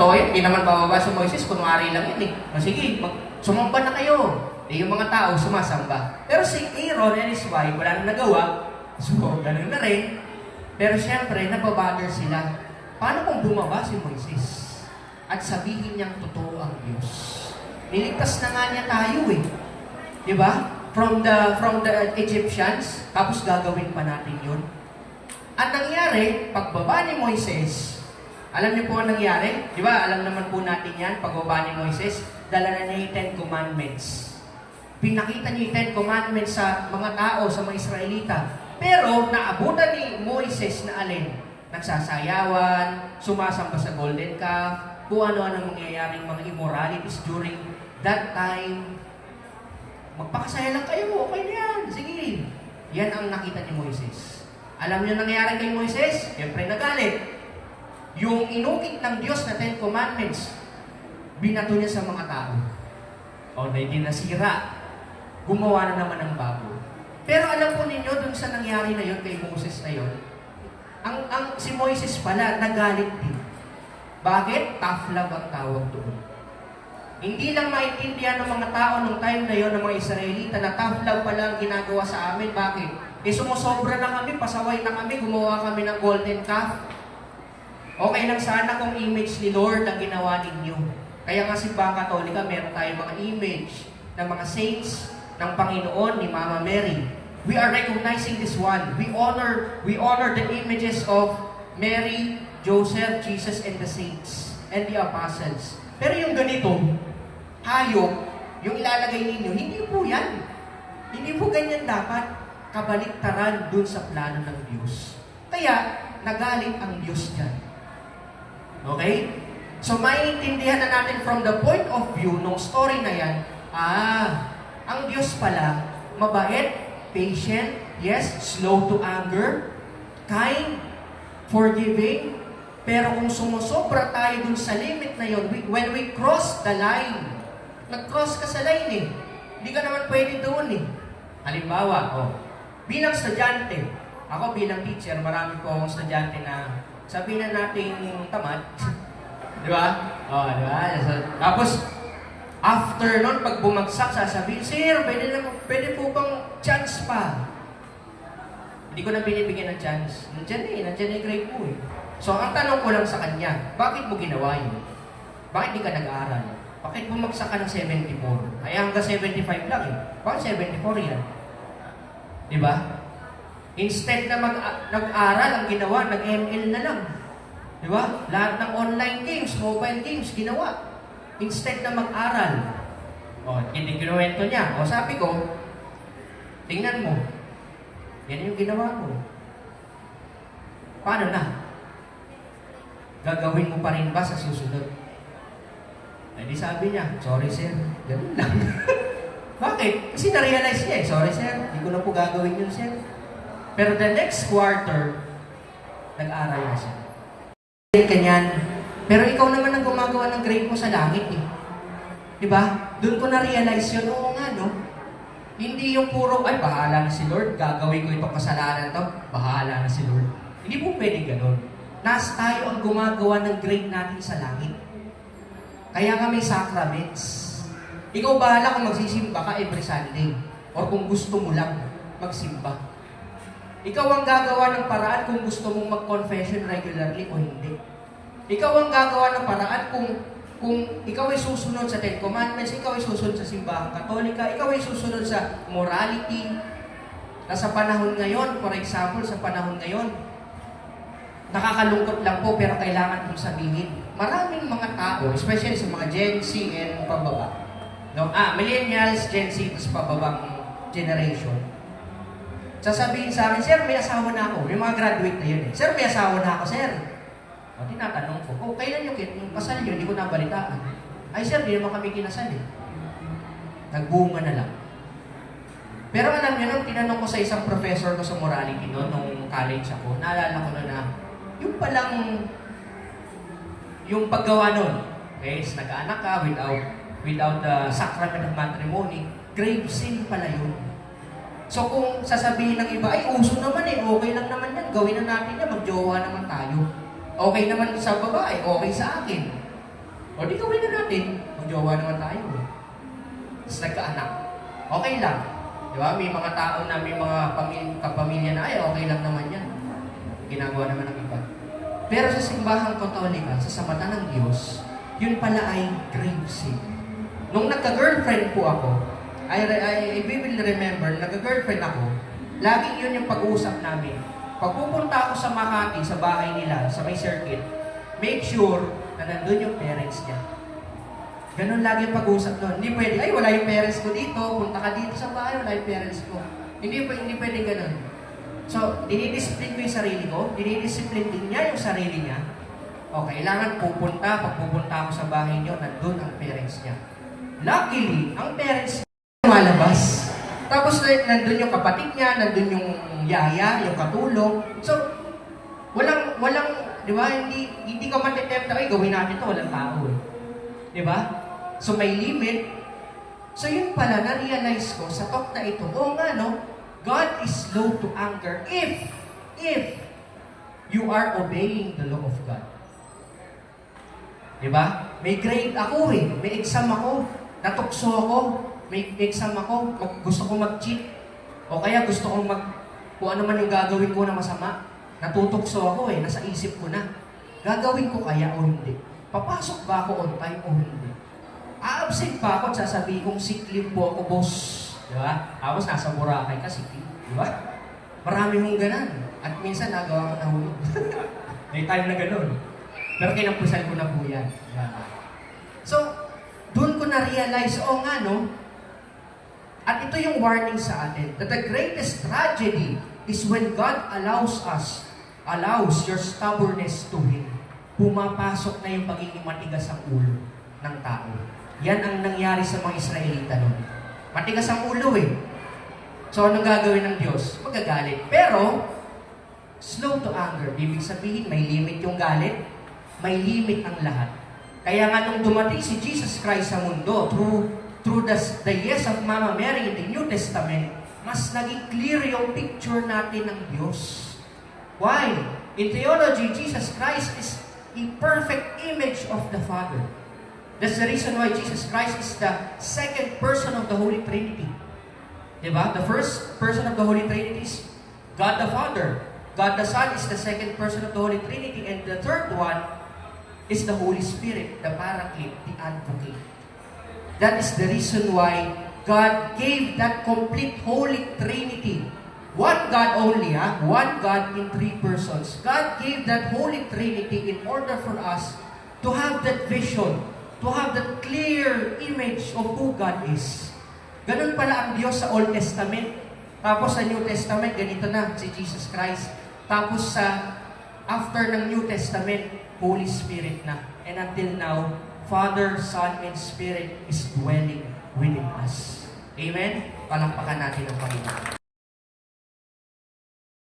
totoo yan, hindi naman bababa si Moises, kunwari lang yan eh. O sige, sumamba na kayo. Eh, yung mga tao sumasamba. Pero si Aaron and his wife, wala nang nagawa. So, ganun na rin. Pero syempre, nababother sila. Paano kung bumaba si Moises? At sabihin niyang totoo ang Diyos. Niligtas na nga niya tayo eh. Diba? From the Egyptians, tapos gagawin pa natin yun. At nangyari, pagbaba ni Moises, alam niyo po ang nangyari? Di ba? Alam naman po natin yan, pagbaba ni Moises, dala na niya yung 10 Commandments. Pinakita niya yung 10 Commandments sa mga tao, sa mga Israelita. Pero, naabutan ni Moises na alin? Nagsasayawan, sumasamba sa golden calf, kung ano-ano mangyayaring mga immoralities during that time. Magpakasaya lang kayo, okay na yan, sige. Yan ang nakita ni Moises. Alam niyo nangyari kay Moises? Siyempre nagalit. Yung inukit ng Diyos na 10 Commandments, binato niya sa mga tao. O, hindi nasira. Gumawa na naman ng bago. Pero alam po ninyo, dun sa nangyari na yun, kay Moses na yun, si Moises pala, nagalit din. Bakit? Tough love ang tawag doon. Hindi lang maintindihan ng mga tao nung time na yun, ng mga Israelita, na tough love pala ang ginagawa sa amin. Bakit? Eh, sumusobra na kami, pasaway na kami, gumawa kami ng golden calf. Okay lang sana kung image ni Lord ang ginawa ninyo. Kaya nga Simbahang Katolika, meron tayong mga image ng mga saints ng Panginoon ni Mama Mary. We are recognizing this one. We honor the images of Mary, Joseph, Jesus, and the saints, and the apostles. Pero yung ganito, hayop, yung ilalagay ninyo, hindi po yan. Hindi po ganyan dapat kabaliktaran dun sa plano ng Diyos. Kaya, nagalit ang Diyos dyan. Okay? So, maiintindihan na natin from the point of view ng story na yan, ang Diyos pala, mabait, patient, yes, slow to anger, kind, forgiving, pero kung sumusobra tayo dun sa limit na yun, when we cross the line, nag-cross ka sa line eh, hindi ka naman pwede doon eh. Halimbawa, bilang estudyante, ako bilang teacher, marami po akong estudyante na sabihin na natin tamad. Di ba? Di ba? Tapos, after nun, pag bumagsak, sasabihin, Sir, pwede po bang chance pa? Hindi ko na binibigyan ng chance. Nandiyan yung grade po eh. So, ang tanong ko lang sa kanya, bakit mo ginawa yun? Bakit di ka nag-aaral? Bakit bumagsak ka ng 74? Ay, hanggang 75 lang eh. Bakit 74 yan? Di ba? Instead na nag-aral, ang ginawa, nag-ML na lang. Di ba? Lahat ng online games, mobile games, ginawa. Instead na mag-aral. Hindi kinuwento niya. Sabi ko, tingnan mo. Yan yung ginawa mo. Paano na? Gagawin mo pa rin ba sa susunod? Di sabi niya, sorry sir, ganun lang. Bakit? Kasi na-realize niya sorry sir, hindi ko na po gagawin yun sir. Pero the next quarter, nag-aral na siya. Kanyan. Pero ikaw naman ang gumagawa ng grade mo sa langit eh. Diba? Doon ko na-realize yun, oo nga no? Hindi yung puro, ay bahala na si Lord, gagawin ko itong kasalanan to, bahala na si Lord. Hindi po pwede ganun. Nas tayo ang gumagawa ng grade natin sa langit. Kaya nga may sacraments. Ikaw bahala kung magsisimba ka every Sunday. Or kung gusto mo lang magsimba. Ikaw ang gagawa ng paraan kung gusto mong mag-confession regularly o hindi. Ikaw ang gagawa ng paraan kung ikaw ay susunod sa 10 Commandments, ikaw ay susunod sa Simbahang Katolika, ikaw ay susunod sa morality. Na sa panahon ngayon, for example, sa panahon ngayon, nakakalungkot lang po pero kailangan kong sabihin. Maraming mga tao, especially sa mga Gen Z and pababa. No? Millennials, Gen Z, tapos pababang generation. Sasabihin sa akin, Sir, may asawa na ako. Yung mga graduate na yun eh. Sir, may asawa na ako, Sir. Tinatanong ko, kailan yung kasal yun? Hindi ko nabalitaan. Ay, Sir, di naman kami kinasal eh. Nagbunga na lang. Pero alam niyo, nung tinanong ko sa isang professor ko sa morality noon, nung college ako, naalala ko na yung palang, yung paggawa nun, okay, nag-anak ka without the sacrament of matrimony, grave sin pala yun. So kung sasabihin ng iba, ay uso naman eh, okay lang naman yan, gawin na natin yan, magjowa naman tayo. Okay naman sa babae, okay sa akin. O di gawin na natin. Mag-jowa naman tayo. Tapos nagkaanak. Okay lang. Di ba? May mga tao na may mga kapamilya na, ay, okay lang naman yan. Ginagawa naman ng iba. Pero sa simbahang Katolika, sa mata ng Diyos, yun pala ay grave sin. Nung nagka-girlfriend po ako, I will remember, nagka-girlfriend ako, laging yun yung pag-uusap namin. Pag pupunta ako sa Makati, sa bahay nila, sa may circuit, make sure na nandun yung parents niya. Ganun lagi yung pag-uusap doon. Hindi pwede, ay wala yung parents ko dito, punta ka dito sa bahay, wala yung parents ko. Hindi pwede ganun. So, dinidiscipline ko yung sarili ko, dinidiscipline din niya yung sarili niya. O, kailangan pag pupunta ako sa bahay niyo, nandun ang parents niya. Luckily, ang parents niya lumalabas. Tapos nandun yung kapatid niya, nandun yung yaya, yung katulong. So, walang, di ba, hindi ka matitempta, ay gawin natin to, walang tao eh. Di ba? So, may limit. So, yun pala, na-realize ko sa talk na ito, oo nga, no? God is slow to anger if you are obeying the law of God. Diba? May grade ako eh. May exam ako. Natukso ako. May exam ako. Gusto ko mag-cheat. O kaya gusto kong kung ano man yung gagawin ko na masama. Natutukso ako eh. Nasa isip ko na. Gagawin ko kaya o hindi? Papasok ba ako on time o hindi? A-absent ba ako at sasabihin kong sick leave po ako, boss? Diba? Tapos nasa Boracay ka, sick leave. Diba? Marami mong ganan. At minsan nagawa ko na hulog. May time na ganun. Pero kinampusan ko na po yan. So, doon ko na-realize, oo nga, no? At ito yung warning sa atin, that the greatest tragedy is when God allows your stubbornness to Him. Pumapasok na yung pagiging matigas ang ulo ng tao. Yan ang nangyari sa mga Israelita noon. Matigas ang ulo eh. So, anong gagawin ng Diyos? Magagalit. Pero, slow to anger. Ibig sabihin, may limit yung galit. May limit ang lahat. Kaya nga nung dumating si Jesus Christ sa mundo, through the years of Mama Mary in the New Testament, mas naging clear yung picture natin ng Diyos. Why? In theology, Jesus Christ is a perfect image of the Father. That's the reason why Jesus Christ is the second person of the Holy Trinity. Diba? The first person of the Holy Trinity is God the Father. God the Son is the second person of the Holy Trinity. And the third one is the Holy Spirit, the Paraclete, the Advocate. That is the reason why God gave that complete Holy Trinity. One God only, one God in three persons. God gave that Holy Trinity in order for us to have that vision, to have that clear image of who God is. Ganun pala ang Diyos sa Old Testament. Tapos sa New Testament, ganito na si Jesus Christ. Tapos sa after ng New Testament, Holy Spirit na. And until now, Father, Son, and Spirit is dwelling within us. Amen? Palakpakan natin ang Panginoon.